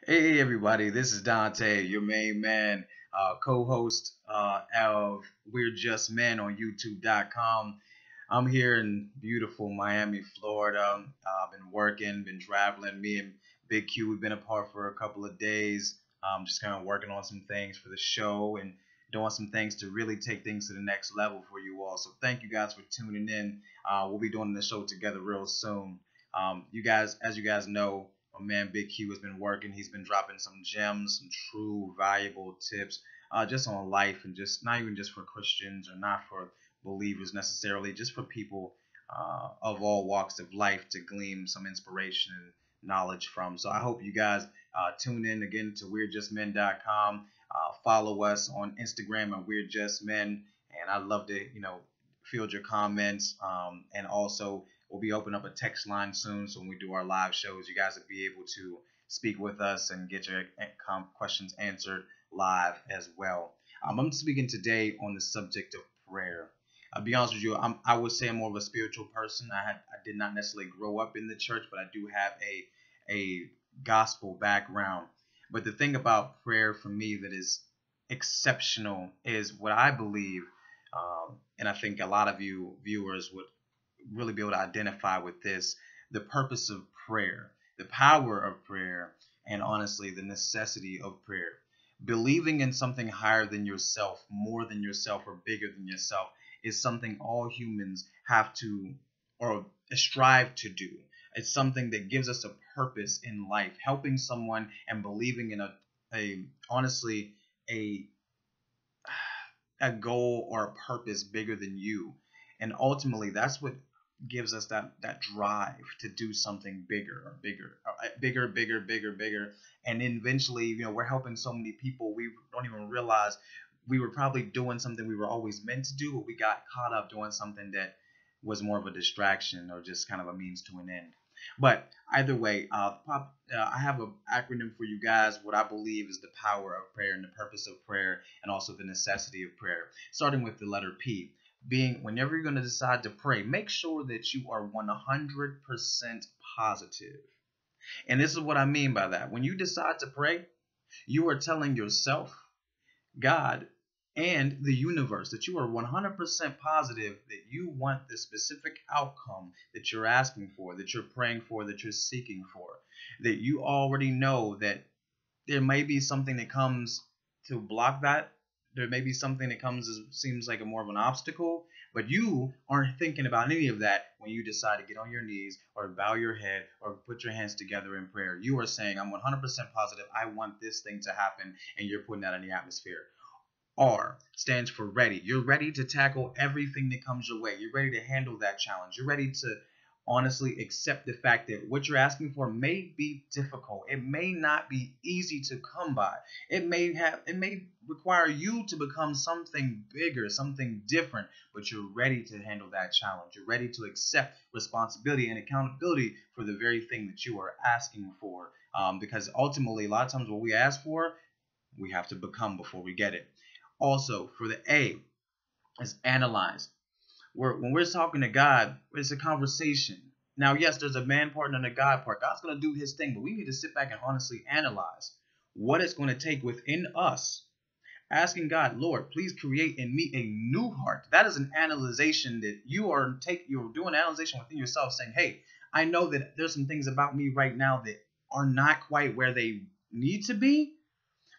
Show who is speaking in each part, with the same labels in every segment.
Speaker 1: Hey everybody, this is Dante, your main man, co-host of We're Just Men on YouTube.com. I'm here in beautiful Miami, Florida. I've been working, been traveling. Me and Big Q, we've been apart for a couple of days. Just kind of working on some things for the show and doing some things to really take things to the next level for you all. So thank you guys for tuning in. We'll be doing the show together real soon. You guys, as you guys know, my man Big Q has been working. He's been dropping some gems, some true valuable tips, just on life and just not even just for Christians or not for believers necessarily, just for people of all walks of life to glean some inspiration and knowledge from. So I hope you guys tune in again to weirdjustmen.com. Follow us on Instagram at weirdjustmen, and I'd love to field your comments, and also we'll be opening up a text line soon. So when we do our live shows, you guys will be able to speak with us and get your questions answered live as well. I'm speaking today on the subject of prayer. I'll be honest with you, I would say I'm more of a spiritual person. I did not necessarily grow up in the church, but I do have a gospel background. But the thing about prayer for me that is exceptional is what I believe, and I think a lot of you viewers would really be able to identify with this: the purpose of prayer, the power of prayer, and honestly, the necessity of prayer. Believing in something higher than yourself, more than yourself, or bigger than yourself is something all humans have to or strive to do. It's something that gives us a purpose in life, helping someone and believing in a honestly a a goal or a purpose bigger than you. And ultimately, that's what gives us that drive to do something bigger or bigger. And then eventually, we're helping so many people we don't even realize we were probably doing something we were always meant to do, but we got caught up doing something that was more of a distraction or just kind of a means to an end. But either way, I have an acronym for you guys. What I believe is the power of prayer and the purpose of prayer, and also the necessity of prayer. Starting with the letter P, being whenever you're going to decide to pray, make sure that you are 100% positive. And this is what I mean by that. When you decide to pray, you are telling yourself, God, and the universe that you are 100% positive that you want the specific outcome that you're asking for, that you're praying for, that you're seeking for. That you already know that there may be something that comes to block that. There may be something that comes as seems like a more of an obstacle, but you aren't thinking about any of that when you decide to get on your knees or bow your head or put your hands together in prayer. You are saying, I'm 100% positive I want this thing to happen, and you're putting that in the atmosphere. R stands for ready. You're ready to tackle everything that comes your way. You're ready to handle that challenge. You're ready to honestly accept the fact that what you're asking for may be difficult. It may not be easy to come by. It may require you to become something bigger, something different, but you're ready to handle that challenge. You're ready to accept responsibility and accountability for the very thing that you are asking for. Because ultimately, a lot of times what we ask for, we have to become before we get it. Also, for the A, is analyze. When we're talking to God, it's a conversation. Now, yes, there's a man part and a God part. God's going to do his thing, but we need to sit back and honestly analyze what it's going to take within us. Asking God, Lord, please create in me a new heart. That is an analyzation that you're doing analyzation within yourself, saying, hey, I know that there's some things about me right now that are not quite where they need to be,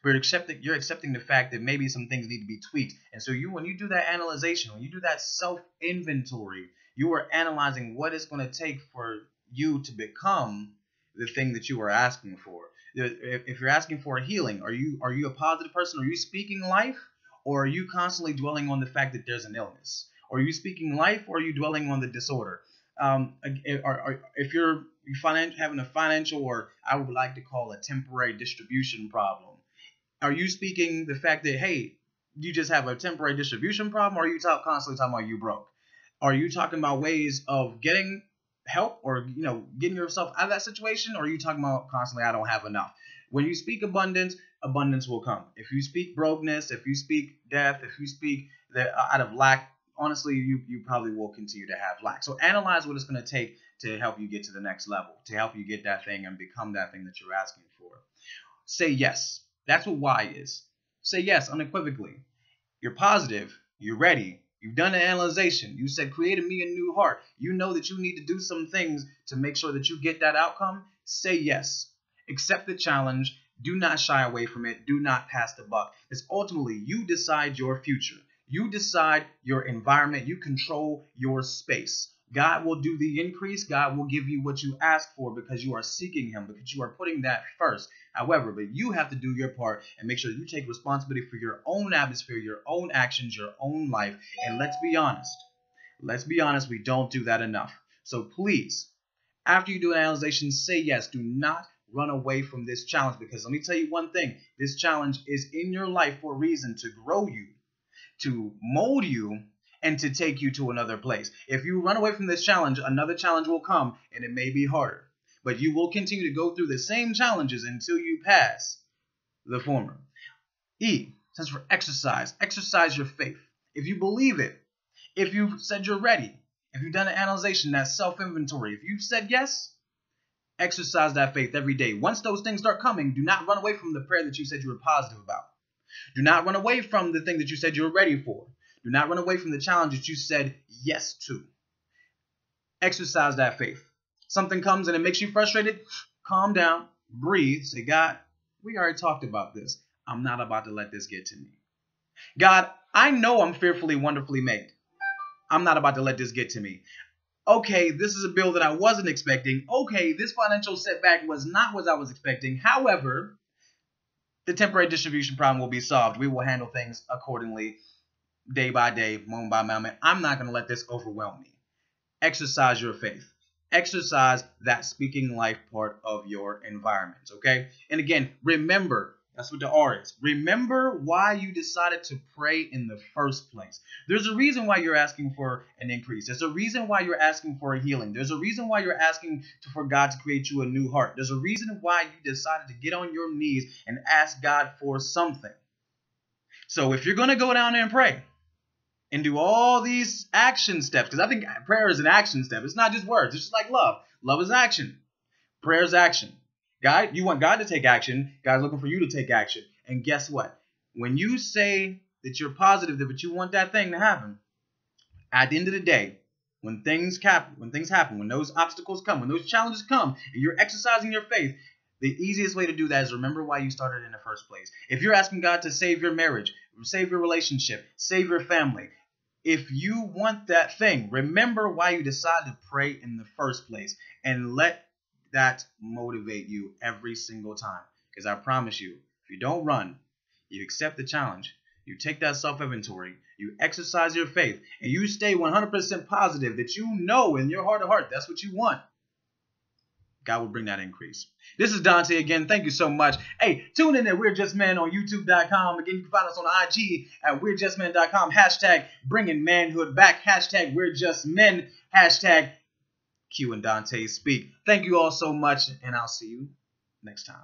Speaker 1: but you're accepting the fact that maybe some things need to be tweaked. And so when you do that analyzation, when you do that self inventory, you are analyzing what it's going to take for you to become the thing that you are asking for. If you're asking for a healing, are you a positive person? Are you speaking life, or are you constantly dwelling on the fact that there's an illness? Are you speaking life, or are you dwelling on the disorder? If you're having a financial, or I would like to call a temporary distribution problem, are you speaking the fact that, hey, you just have a temporary distribution problem, or are you constantly talking about you broke? Are you talking about ways of getting help, or getting yourself out of that situation, or are you talking about constantly I don't have enough? When you speak abundance, abundance will come. If you speak brokenness, if you speak death, if you speak out of lack, honestly, you probably will continue to have lack. So analyze what it's going to take to help you get to the next level, to help you get that thing and become that thing that you're asking for. say yes. That's what why is. Say yes unequivocally. You're positive. You're ready. You've done an analyzation. You said, created me a new heart. You know that you need to do some things to make sure that you get that outcome. Say yes. Accept the challenge. Do not shy away from it. Do not pass the buck. It's ultimately you decide your future. You decide your environment. You control your space. God will do the increase. God will give you what you ask for because you are seeking him, because you are putting that first. However, but you have to do your part and make sure you take responsibility for your own atmosphere, your own actions, your own life. And let's be honest. Let's be honest, we don't do that enough. So please, after you do an analysis, say yes. Do not run away from this challenge, because let me tell you one thing. This challenge is in your life for a reason, to grow you, to mold you, and to take you to another place. If you run away from this challenge, another challenge will come, and it may be harder. But you will continue to go through the same challenges until you pass the former. E stands for exercise. Exercise your faith. If you believe it, if you've said you're ready, if you've done an analysis, that self-inventory, if you've said yes, exercise that faith every day. Once those things start coming, do not run away from the prayer that you said you were positive about. Do not run away from the thing that you said you were ready for. Do not run away from the challenge that you said yes to. Exercise that faith. Something comes and it makes you frustrated, calm down, breathe, say, God, we already talked about this. I'm not about to let this get to me. God, I know I'm fearfully, wonderfully made. I'm not about to let this get to me. Okay, this is a bill that I wasn't expecting. Okay, this financial setback was not what I was expecting. However, the temporary distribution problem will be solved. We will handle things accordingly, day by day, moment by moment. I'm not going to let this overwhelm me. Exercise your faith. Exercise that speaking life part of your environment, okay? And again, remember, that's what the R is. Remember why you decided to pray in the first place. There's a reason why you're asking for an increase. There's a reason why you're asking for a healing. There's a reason why you're asking for God to create you a new heart. There's a reason why you decided to get on your knees and ask God for something. So if you're going to go down there and pray and do all these action steps, because I think prayer is an action step. It's not just words. It's just like love. Love is action. Prayer is action. God, you want God to take action. God's looking for you to take action. And guess what? When you say that you're positive, but you want that thing to happen, at the end of the day, when things happen, when those obstacles come, when those challenges come, and you're exercising your faith, the easiest way to do that is remember why you started in the first place. If you're asking God to save your marriage, save your relationship, save your family, if you want that thing, remember why you decided to pray in the first place, and let that motivate you every single time. Because I promise you, if you don't run, you accept the challenge, you take that self-inventory, you exercise your faith, and you stay 100% positive that you know in your heart of heart that's what you want, God will bring that increase. This is Dante again. Thank you so much. Hey, tune in at We're Just Men on YouTube.com. Again, you can find us on IG at We'reJustMen.com. Hashtag bringing manhood back. Hashtag We're Just Men. Hashtag Q and Dante speak. Thank you all so much, and I'll see you next time.